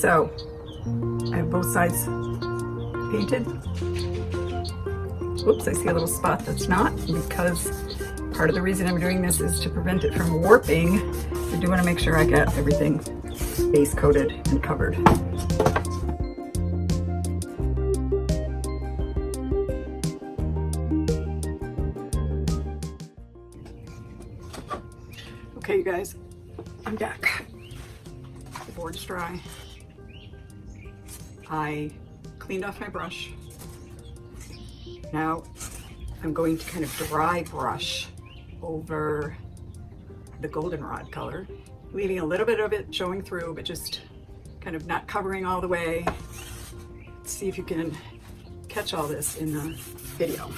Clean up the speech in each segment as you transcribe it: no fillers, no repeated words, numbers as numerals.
So I have both sides painted. Oops, I see a little spot that's not, because part of the reason I'm doing this is to prevent it from warping. I do want to make sure I get everything base coated and covered. Okay, you guys, I'm back. The board's dry. I cleaned off my brush. Now I'm going to kind of dry brush over the goldenrod color, leaving a little bit of it showing through, but just kind of not covering all the way. Let's see if you can catch all this in the video.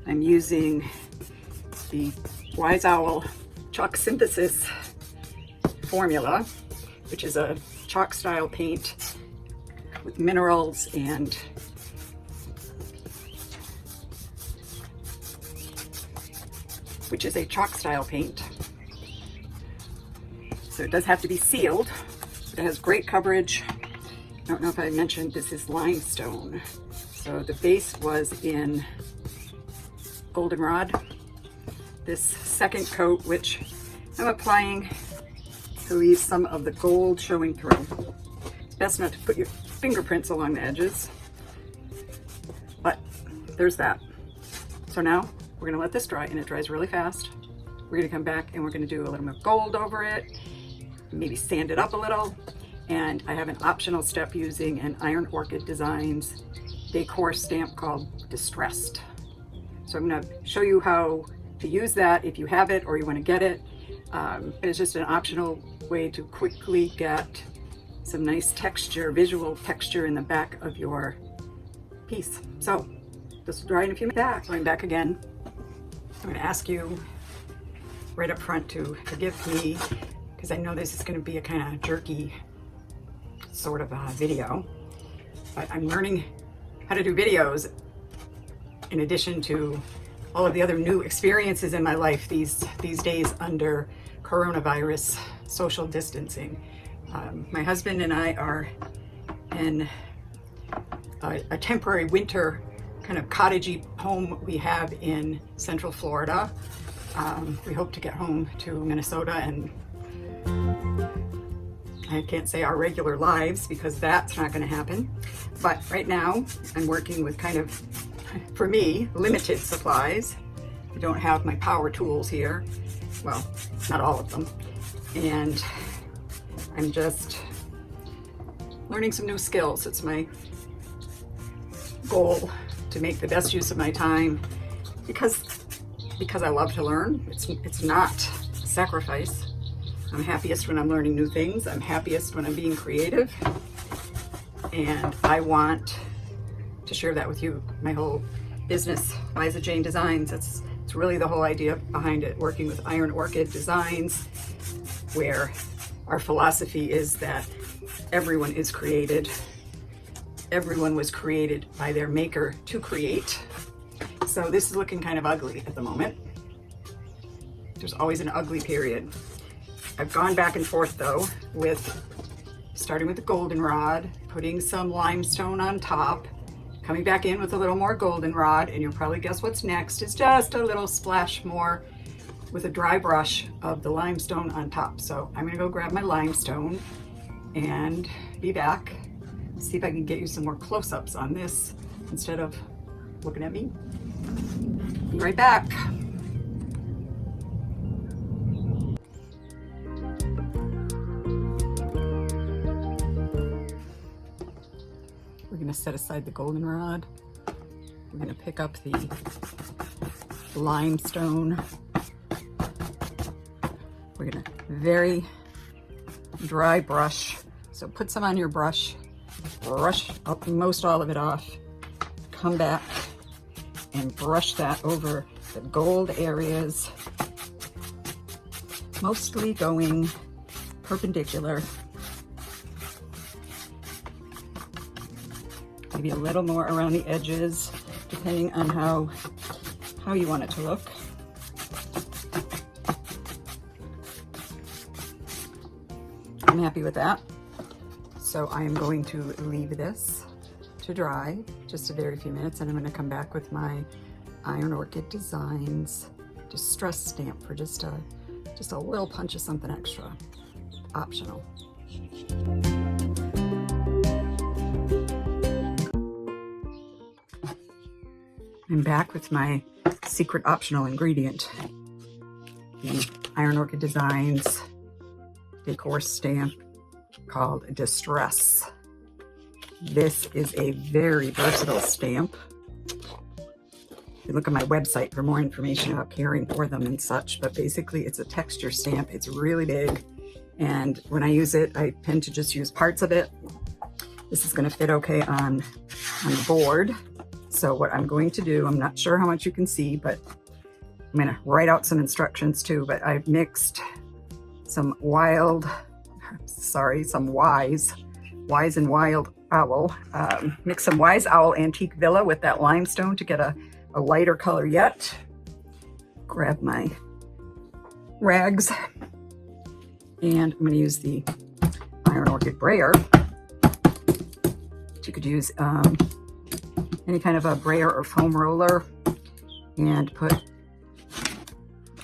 I'm using the Wise Owl Chalk Synthesis formula, which is a chalk style paint with minerals and which is a chalk style paint. So it does have to be sealed. It has great coverage. I don't know if I mentioned this is limestone. So the base was in goldenrod. This second coat, which I'm applying to leave some of the gold showing through. It's best not to put your fingerprints along the edges, but there's that. So now we're gonna let this dry, and it dries really fast. We're gonna come back and we're gonna do a little more gold over it, maybe sand it up a little. And I have an optional step using an IRON ORCHID Designs decor stamp called Distressed. So I'm gonna show you how to use that if you have it or you wanna get it. It's just an optional way to quickly get some nice texture, visual texture in the back of your piece. So this will dry in a few minutes. Going back again. I'm going to ask you right up front to forgive me, because I know this is going to be a kind of jerky sort of video, but I'm learning how to do videos in addition to all of the other new experiences in my life these days under coronavirus social distancing. My husband and I are in a temporary winter kind of cottagey home we have in Central Florida. We hope to get home to Minnesota and I can't say our regular lives because that's not going to happen. But right now I'm working with kind of, for me, limited supplies. I don't have my power tools here. Well, not all of them. And I'm just learning some new skills. It's my goal to make the best use of my time because I love to learn. It's not a sacrifice. I'm happiest when I'm learning new things. I'm happiest when I'm being creative. And I want to share that with you. My whole business, Liza Jane Designs, it's really the whole idea behind it, working with IRON ORCHID Designs, where our philosophy is that everyone is created. Everyone was created by their maker to create. So this is looking kind of ugly at the moment. There's always an ugly period. I've gone back and forth though with starting with the goldenrod, putting some limestone on top, coming back in with a little more goldenrod, and you'll probably guess what's next is just a little splash more with a dry brush of the limestone on top. So I'm gonna go grab my limestone and be back. See if I can get you some more close-ups on this instead of looking at me. Be right back. We're gonna set aside the goldenrod. We're gonna pick up the limestone. We're gonna very dry brush. So put some on your brush, brush up most all of it off, come back and brush that over the gold areas, mostly going perpendicular. Maybe a little more around the edges, depending on how you want it to look. I'm happy with that. So I am going to leave this to dry just a very few minutes, and I'm going to come back with my IRON ORCHID Designs distress stamp for just a little punch of something extra, optional. I'm back with my secret optional ingredient, the IRON ORCHID Designs decor stamp called Distress. This is a very versatile stamp. You look at my website for more information about caring for them and such, but basically it's a texture stamp. It's really big, and when I use it, I tend to just use parts of it. This is going to fit okay on the board. So what I'm going to do, I'm not sure how much you can see, but I'm going to write out some instructions too, but I've mixed some wise and wild owl. Mix some Wise Owl Antique Villa with that limestone to get a lighter color yet. Grab my rags, and I'm going to use the IRON ORCHID brayer. You could use any kind of a brayer or foam roller, and put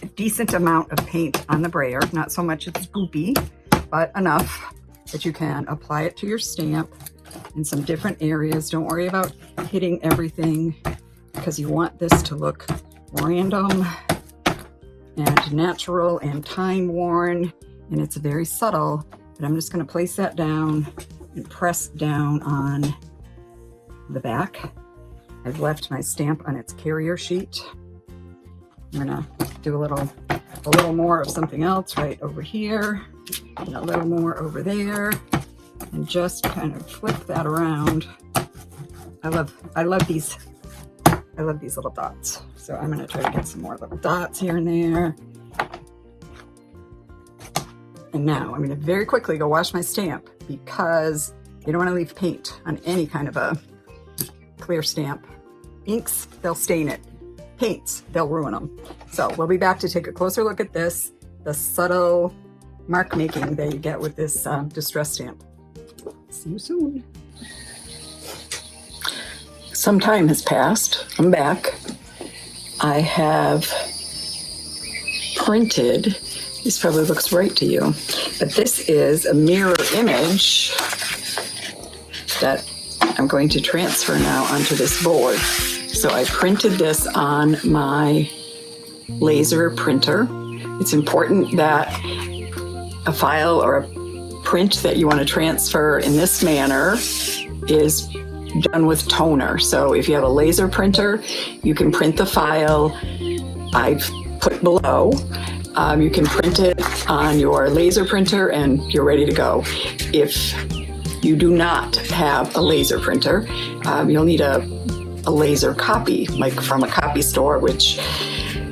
a decent amount of paint on the brayer. Not so much it's goopy, but enough that you can apply it to your stamp in some different areas. Don't worry about hitting everything, because you want this to look random and natural and time worn, and it's very subtle. But I'm just going to place that down and press down on the back. I've left my stamp on its carrier sheet. I'm going to do a little more of something else right over here, and a little more over there, and just kind of flip that around. I love these little dots. So I'm going to try to get some more little dots here and there. And now I'm going to very quickly go wash my stamp, because you don't want to leave paint on any kind of a clear stamp. Inks, they'll stain it. Paints, they'll ruin them. So we'll be back to take a closer look at this, the subtle mark making that you get with this distress stamp. See you soon. Some time has passed. I'm back. I have printed, this probably looks right to you, but this is a mirror image that I'm going to transfer now onto this board. So I printed this on my laser printer. It's important that a file or a print that you want to transfer in this manner is done with toner. So if you have a laser printer, you can print the file I've put below. You can print it on your laser printer and you're ready to go. If you do not have a laser printer, you'll need a laser copy, like from a copy store, which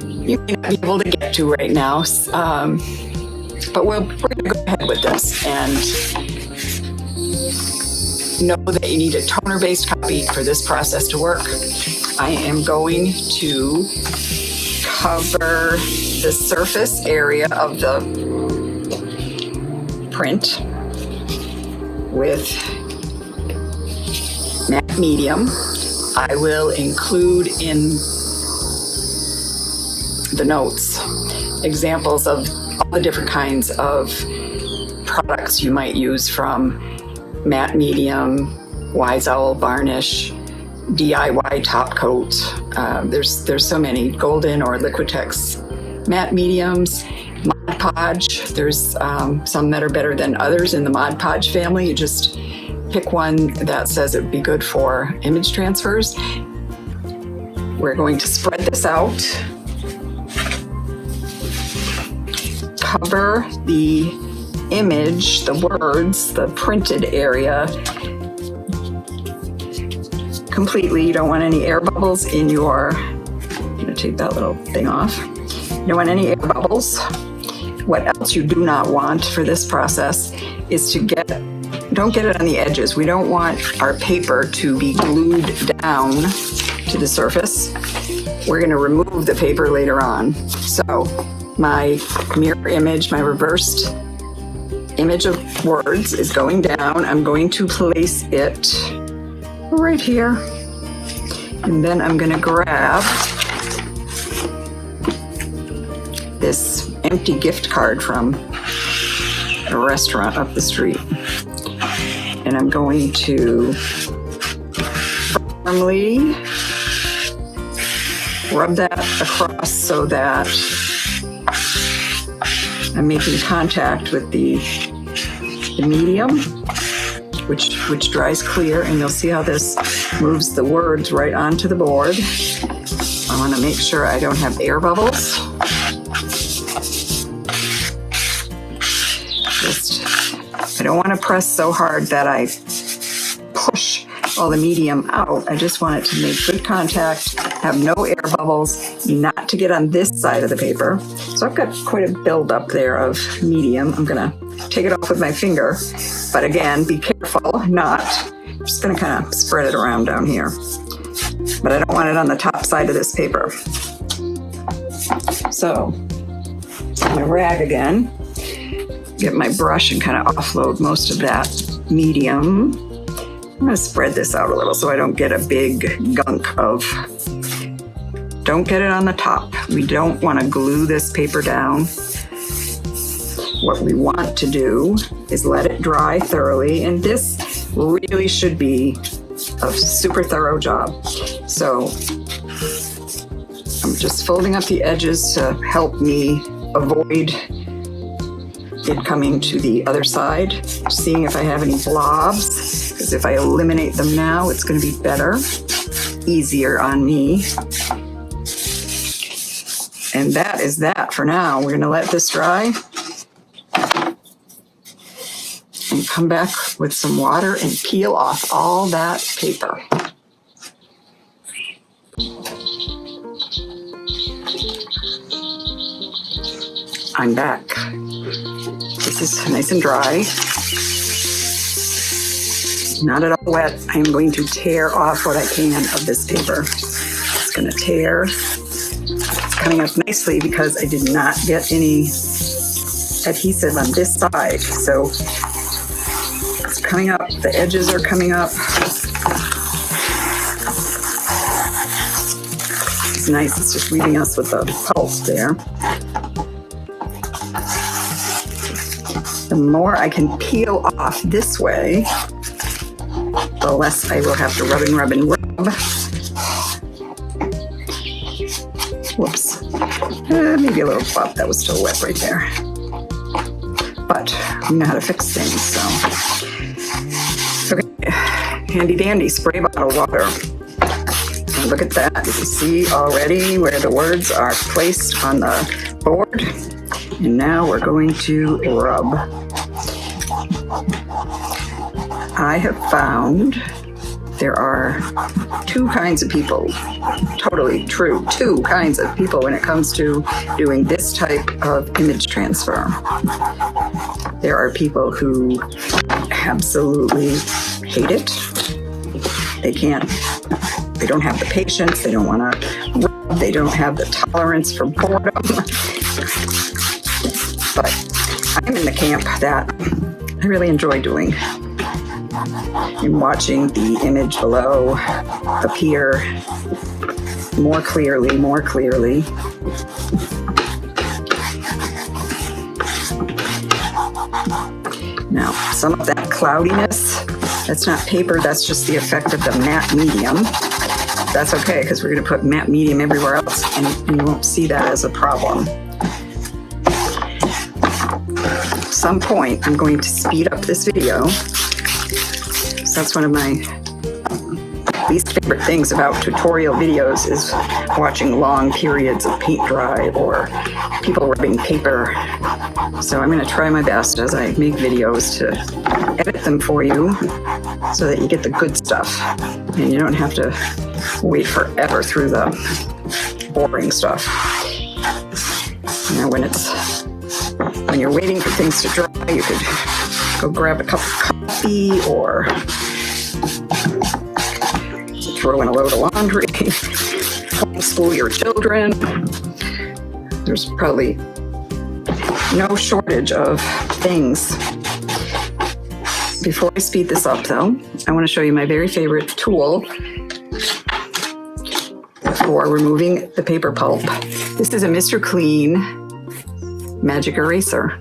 you may not be able to get to right now. But we're going to go ahead with this, and know that you need a toner-based copy for this process to work. I am going to cover the surface area of the print with matte medium. I will include in the notes examples of all the different kinds of products you might use, from matte medium, Wise Owl varnish, DIY top coat. There's so many, golden or Liquitex matte mediums, Mod Podge. There's some that are better than others in the Mod Podge family. You just pick one that says it would be good for image transfers. We're going to spread this out, cover the image, the words, the printed area completely. You don't want any air bubbles in your, I'm going to take that little thing off. You don't want any air bubbles. What else you do not want for this process is to don't get it on the edges. We don't want our paper to be glued down to the surface. We're going to remove the paper later on. So my mirror image, my reversed image of words is going down. I'm going to place it right here. And then I'm going to grab this empty gift card from a restaurant up the street. And I'm going to firmly rub that across so that I'm making contact with the medium, which dries clear, and you'll see how this moves the words right onto the board. I want to make sure I don't have air bubbles. I don't want to press so hard that I push all the medium out. I just want it to make good contact, have no air bubbles, not to get on this side of the paper. So I've got quite a buildup there of medium. I'm gonna take it off with my finger, but again, be careful not. I'm just gonna kind of spread it around down here. But I don't want it on the top side of this paper. So I'm gonna rag again, get my brush and kind of offload most of that medium. I'm going to spread this out a little so I don't get a big gunk of, don't get it on the top. We don't want to glue this paper down. What we want to do is let it dry thoroughly, and this really should be a super thorough job. So I'm just folding up the edges to help me avoid it coming to the other side, seeing if I have any blobs, because if I eliminate them now, it's going to be better, easier on me. And that is that for now. We're going to let this dry and come back with some water and peel off all that paper. I'm back. This is nice and dry. Not at all wet. I'm going to tear off what I can of this paper. It's going to tear. It's coming up nicely because I did not get any adhesive on this side. So it's coming up. The edges are coming up. It's nice. It's just leaving us with a pulp there. The more I can peel off this way, the less I will have to rub and rub and rub. Whoops. Maybe a little pop. That was still wet right there. But we know how to fix things, so. Okay, handy dandy spray bottle water. And look at that. You can see already where the words are placed on the board. And now we're going to rub. I have found there are two kinds of people, totally true, two kinds of people when it comes to doing this type of image transfer. There are people who absolutely hate it. They don't have the patience, they don't want to rub, they don't have the tolerance for boredom. But I'm in the camp that I really enjoy doing. And watching the image below appear more clearly. Now, some of that cloudiness, that's not paper, that's just the effect of the matte medium. That's okay, because we're going to put matte medium everywhere else, and you won't see that as a problem. At some point, I'm going to speed up this video. So that's one of my least favorite things about tutorial videos is watching long periods of paint dry or people rubbing paper. So I'm going to try my best as I make videos to edit them for you so that you get the good stuff and you don't have to wait forever through the boring stuff. You know, when you're waiting for things to dry, you could go grab a cup of coffee or throw in a load of laundry, homeschool your children. There's probably no shortage of things Before I speed this up though, I want to show you my very favorite tool for removing the paper pulp. This is a Mr. Clean Magic Eraser.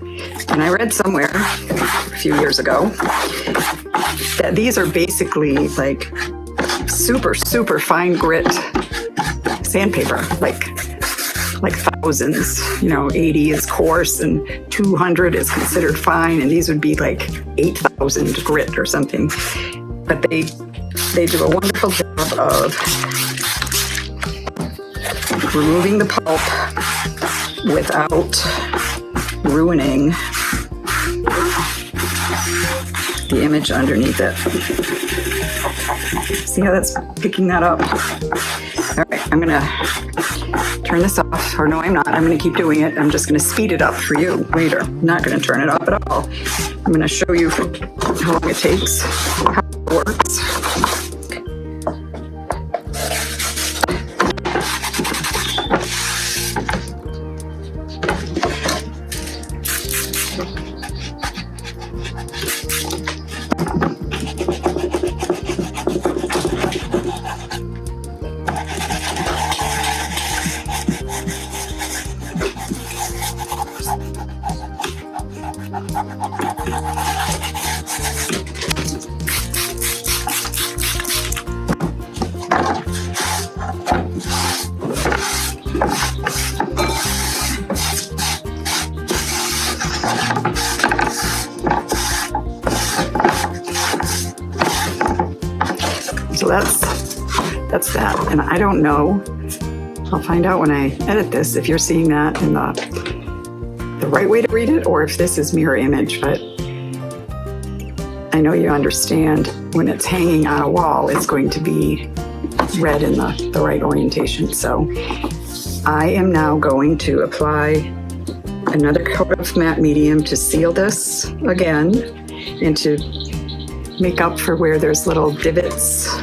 And I read somewhere a few years ago that these are basically like super, super fine grit sandpaper, like thousands, 80 is coarse and 200 is considered fine, and these would be like 8,000 grit or something. But they do a wonderful job of removing the pulp without ruining the image underneath it. See how that's picking that up? All right, I'm gonna turn this off, or no, I'm not. I'm gonna keep doing it. I'm just gonna speed it up for you later. I'm not gonna turn it up at all. I'm gonna show you how long it takes, how it works. So that's that. And I don't know, I'll find out when I edit this if you're seeing that in the right way to read it, or if this is mirror image. But I know you understand when it's hanging on a wall, it's going to be read in the right orientation. So I am now going to apply another coat of matte medium to seal this again and to make up for where there's little divots,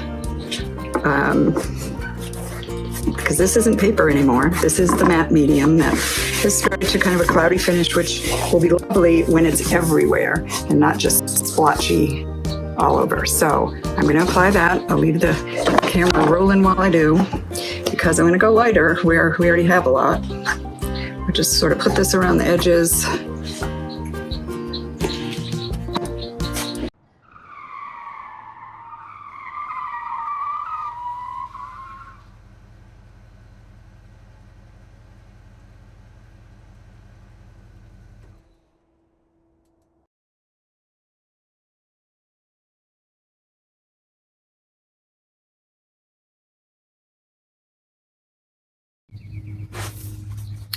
because this isn't paper anymore. This is the matte medium that has started to kind of a cloudy finish, which will be lovely when it's everywhere and not just splotchy all over. So I'm going to apply that. I'll leave the camera rolling while I do, because I'm going to go lighter where we already have a lot. We'll just sort of put this around the edges.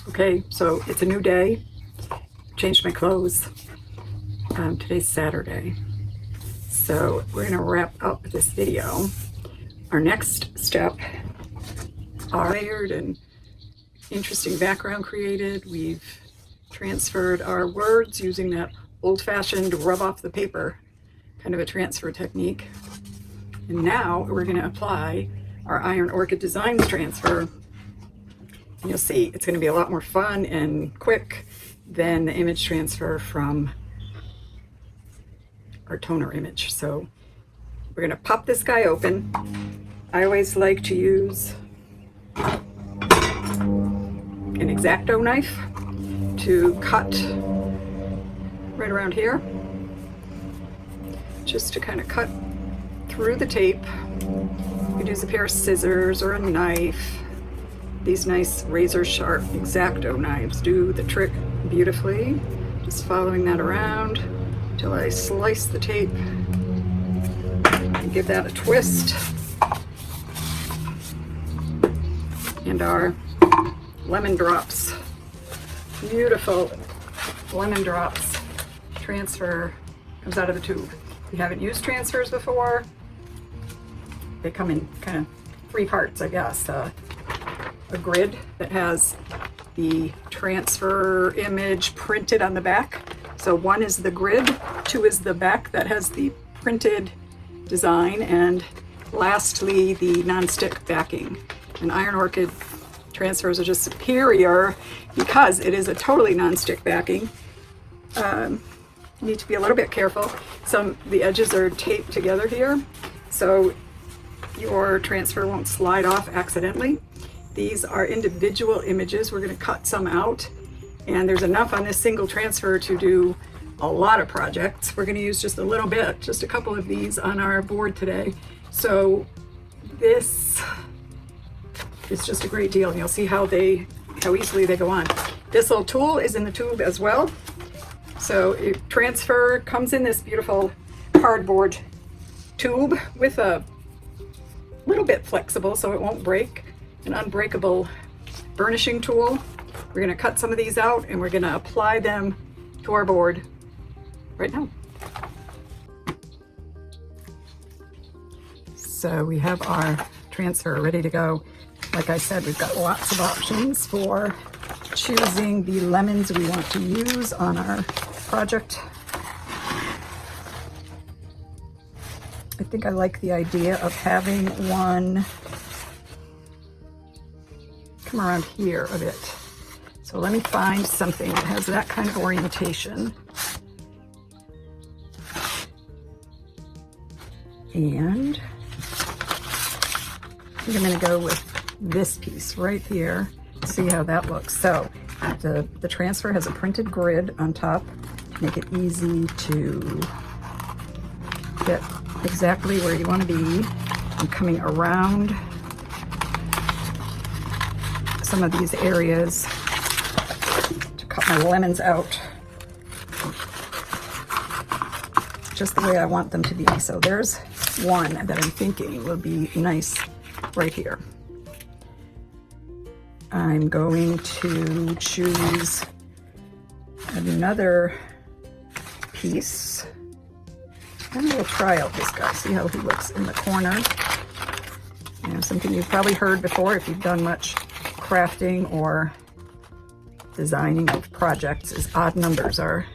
Okay, so it's a new day. Changed my clothes. Today's Saturday. So we're gonna wrap up this video. Our next step, are layered and interesting background created. We've transferred our words using that old-fashioned rub off the paper kind of a transfer technique. And now we're gonna apply our IRON ORCHID Designs transfer. And you'll see it's going to be a lot more fun and quick than the image transfer from our toner image. So we're going to pop this guy open. I always like to use an X-Acto knife to cut right around here, just to kind of cut through the tape. You could use a pair of scissors or a knife. These nice razor sharp X-Acto knives do the trick beautifully. Just following that around until I slice the tape and give that a twist. And our lemon drops, beautiful lemon drops transfer comes out of the tube. If you haven't used transfers before, they come in kind of three parts, I guess. A grid that has the transfer image printed on the back. So one is the grid, two is the back that has the printed design, and lastly the non-stick backing. And IRON ORCHID transfers are just superior because it is a totally non-stick backing. You need to be a little bit careful. The edges are taped together here, so your transfer won't slide off accidentally. These are individual images. We're going to cut some out, and there's enough on this single transfer to do a lot of projects. We're going to use just a little bit, just a couple of these on our board today. So this is just a great deal, and you'll see how easily they go on. This little tool is in the tube as well. So it transfer comes in this beautiful cardboard tube with a little bit flexible so it won't break, an unbreakable burnishing tool. We're going to cut some of these out and we're going to apply them to our board right now. So we have our transfer ready to go. Like I said, we've got lots of options for choosing the lemons we want to use on our project. I think I like the idea of having one come around here a bit. So let me find something that has that kind of orientation. And I think I'm going to go with this piece right here. See how that looks. So the transfer has a printed grid on top to make it easy to get exactly where you want to be. I'm coming around some of these areas to cut my lemons out just the way I want them to be. So there's one that I'm thinking will be nice right here. I'm going to choose another piece. And we'll try out this guy, see how he looks in the corner. You know, something you've probably heard before if you've done much crafting or designing of projects is odd numbers tend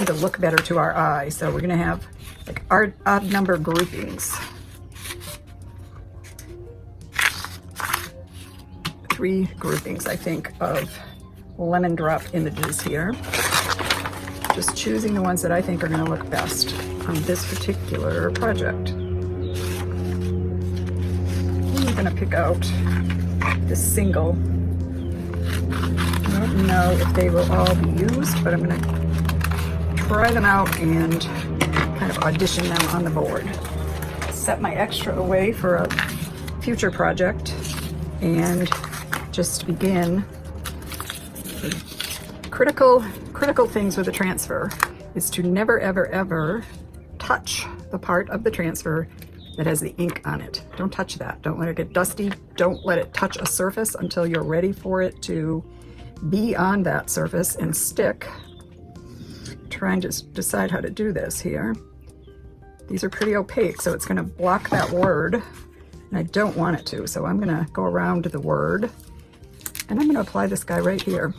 to look better to our eye. So we're going to have like odd number groupings. 3 groupings, I think, of lemon drop images here. Just choosing the ones that I think are going to look best on this particular project. I'm going to pick out this single. I don't know if they will all be used, but I'm going to try them out and kind of audition them on the board. Set my extra away for a future project and just begin. Critical things with the transfer is to never, ever, ever touch the part of the transfer that has the ink on it. Don't touch that. Don't let it get dusty. Don't let it touch a surface until you're ready for it to be on that surface and stick. Trying to decide how to do this here. These are pretty opaque, so it's going to block that word, and I don't want it to. So I'm going to go around the word, and I'm going to apply this guy right here.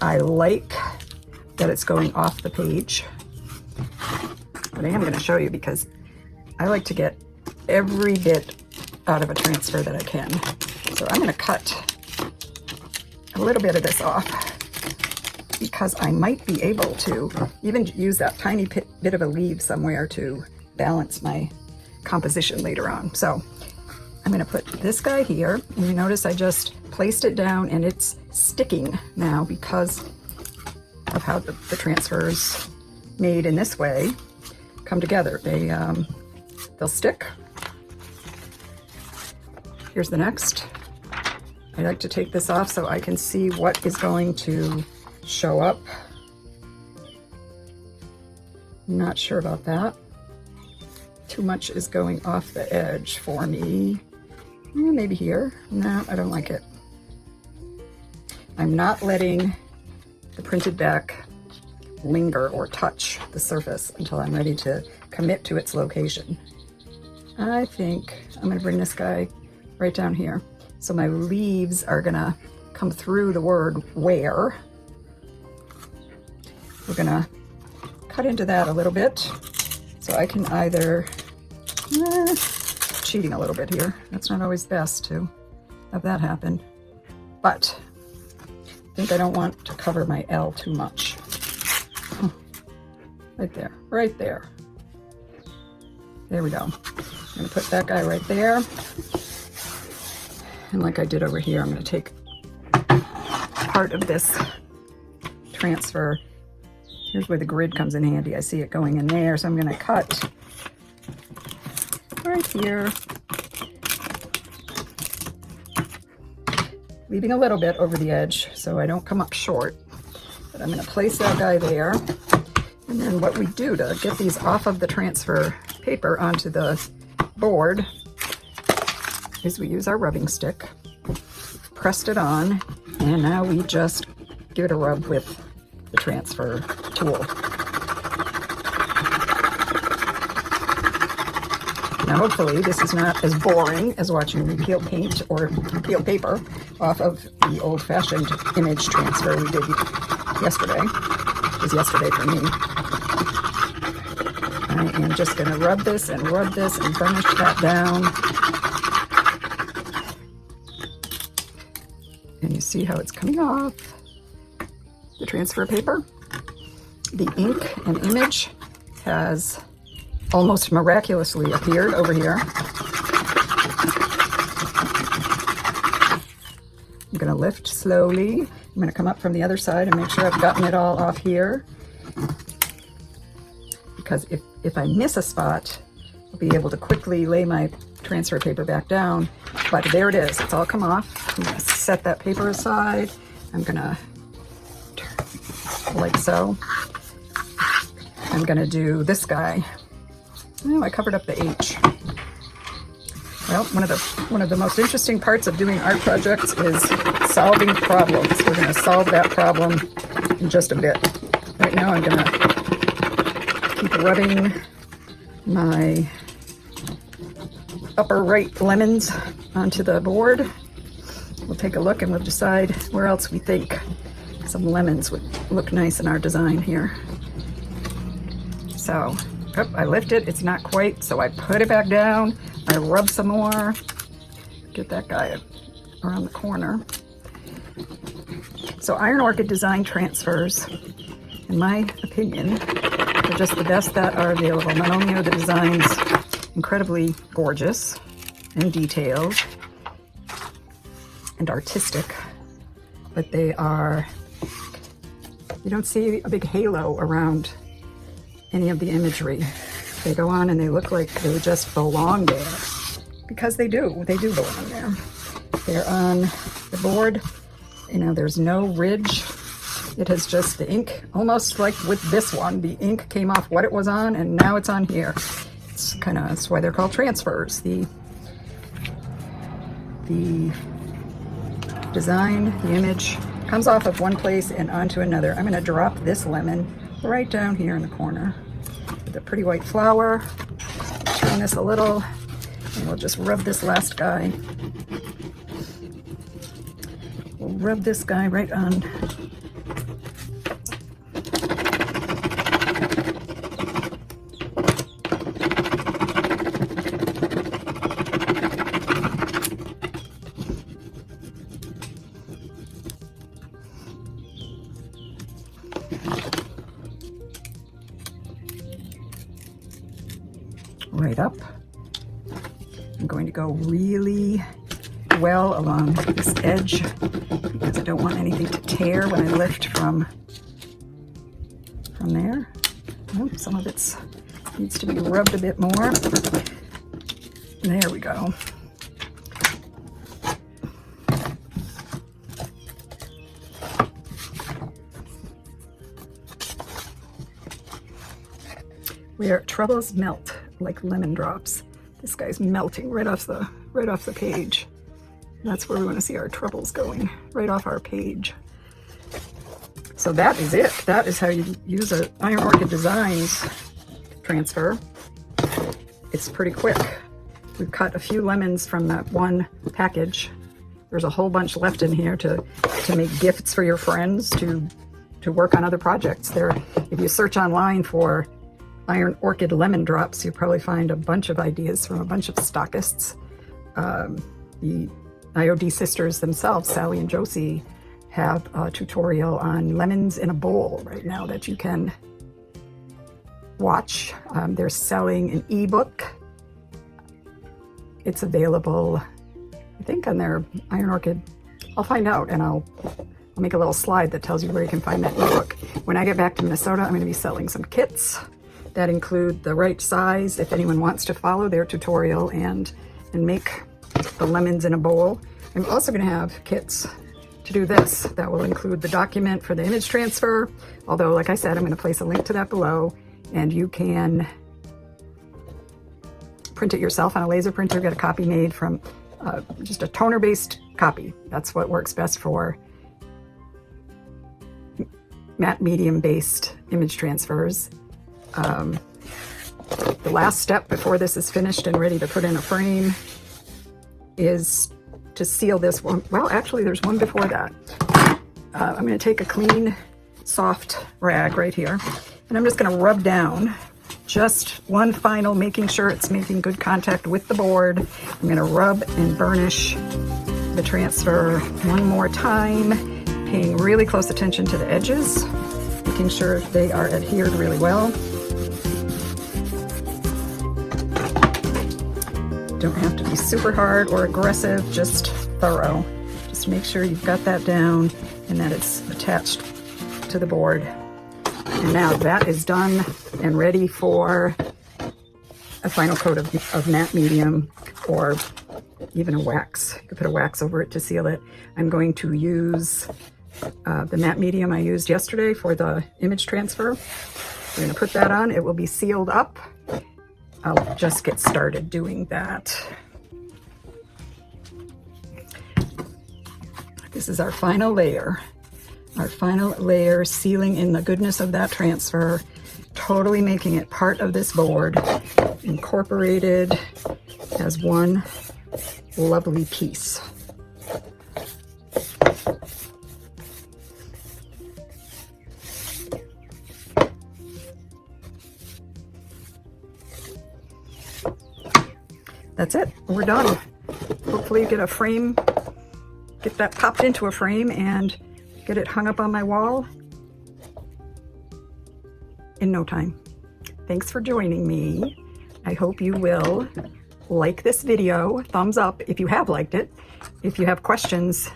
I like that it's going off the page, but I am going to show you because I like to get every bit out of a transfer that I can. So I'm going to cut a little bit of this off because I might be able to even use that tiny bit of a leaf somewhere to balance my composition later on. So I'm going to put this guy here, and you notice I just placed it down and it's sticking now because of how the transfers made in this way come together. They'll stick. Here's the next. I like to take this off so I can see what is going to show up. Not sure about that. Too much is going off the edge for me. Maybe here. No, I don't like it. I'm not letting the printed back linger or touch the surface until I'm ready to commit to its location. I think I'm going to bring this guy right down here. So my leaves are going to come through the word where. We're going to cut into that a little bit so I can either, cheating a little bit here. That's not always best to have that happen. But I think I don't want to cover my L too much. right there, right there. There we go. I'm gonna put that guy right there. And like I did over here, I'm gonna take part of this transfer. Here's where the grid comes in handy. I see it going in there, so I'm gonna cut right here, leaving a little bit over the edge so I don't come up short. But I'm gonna place that guy there. And then what we do to get these off of the transfer paper onto the board is we use our rubbing stick, pressed it on, and now we just give it a rub with the transfer tool. Now hopefully this is not as boring as watching me peel paint or peel paper off of the old-fashioned image transfer we did yesterday. It was yesterday for me. I am just going to rub this and burnish that down. And you see how it's coming off the transfer paper. The ink and image has almost miraculously appeared over here. I'm going to lift slowly. I'm going to come up from the other side and make sure I've gotten it all off here. Because if I miss a spot, I'll be able to quickly lay my transfer paper back down. But there it is. It's all come off. I'm going to set that paper aside. I'm going to, like so. I'm going to do this guy. Oh, I covered up the H. Well, one of the most interesting parts of doing art projects is solving problems. We're going to solve that problem in just a bit. Right now I'm going to keep rubbing my upper right lemons onto the board. We'll take a look and we'll decide where else we think some lemons would look nice in our design here. So, I lift it, it's not quite, so I put it back down, I rub some more, get that guy around the corner. So Iron Orchid Design transfers, in my opinion, are just the best that are available. Not only are the designs incredibly gorgeous and detailed and artistic, but they are, you don't see a big halo around any of the imagery. They go on and they look like they just belong there, because they do belong there. They're on the board, you know, there's no ridge. It has just the ink, almost like with this one, the ink came off what it was on and now it's on here. It's kind of, that's why they're called transfers. The design, the image comes off of one place and onto another. I'm going to drop this lemon right down here in the corner with a pretty white flower. Turn this a little and we'll just rub this last guy. We'll rub this guy right on. Right up. I'm going to go really well along this edge because I don't want anything to tear when I lift from there. Oh, some of it needs to be rubbed a bit more. There we go. Where troubles melt like lemon drops. This guy's melting right off the page. That's where we want to see our troubles going, right off our page. So that is it. That is how you use an Iron Orchid Designs transfer. It's pretty quick. We've cut a few lemons from that one package. There's a whole bunch left in here to make gifts for your friends, to work on other projects. There, if you search online for Iron Orchid lemon drops, you probably find a bunch of ideas from a bunch of stockists. The IOD sisters themselves, Sally and Josie, have a tutorial on lemons in a bowl right now that you can watch. They're selling an ebook. It's available, I think, on their Iron Orchid. I'll find out, and I'll make a little slide that tells you where you can find that ebook. When I get back to Minnesota, I'm going to be selling some kits that include the right size if anyone wants to follow their tutorial and make the lemons in a bowl. I'm also going to have kits to do this that will include the document for the image transfer, although like I said, I'm going to place a link to that below, and you can print it yourself on a laser printer, get a copy made from just a toner based copy. That's what works best for matte medium based image transfers. The last step before this is finished and ready to put in a frame is to seal this one. Well, actually there's one before that. I'm going to take a clean soft rag right here, and I'm just going to rub down just one final, making sure it's making good contact with the board. I'm going to rub and burnish the transfer one more time, paying really close attention to the edges, making sure they are adhered really well. Don't have to be super hard or aggressive, just thorough. Just make sure you've got that down and that it's attached to the board. And now that is done and ready for a final coat of matte medium, or even a wax. You could put a wax over it to seal it. I'm going to use the matte medium I used yesterday for the image transfer. We're going to put that on. It will be sealed up. I'll just get started doing that. This is our final layer. Our final layer, sealing in the goodness of that transfer, totally making it part of this board, incorporated as one lovely piece. That's it, we're done. Hopefully get a frame, get that popped into a frame and get it hung up on my wall in no time. Thanks for joining me. I hope you will like this video, thumbs up if you have liked it. If you have questions,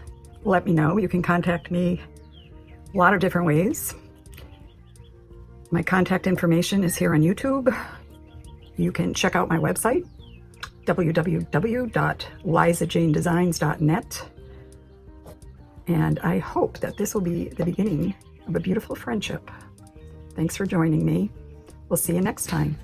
let me know. You can contact me a lot of different ways. My contact information is here on YouTube. You can check out my website, www.lizajanedesigns.net. And I hope that this will be the beginning of a beautiful friendship. Thanks for joining me. We'll see you next time.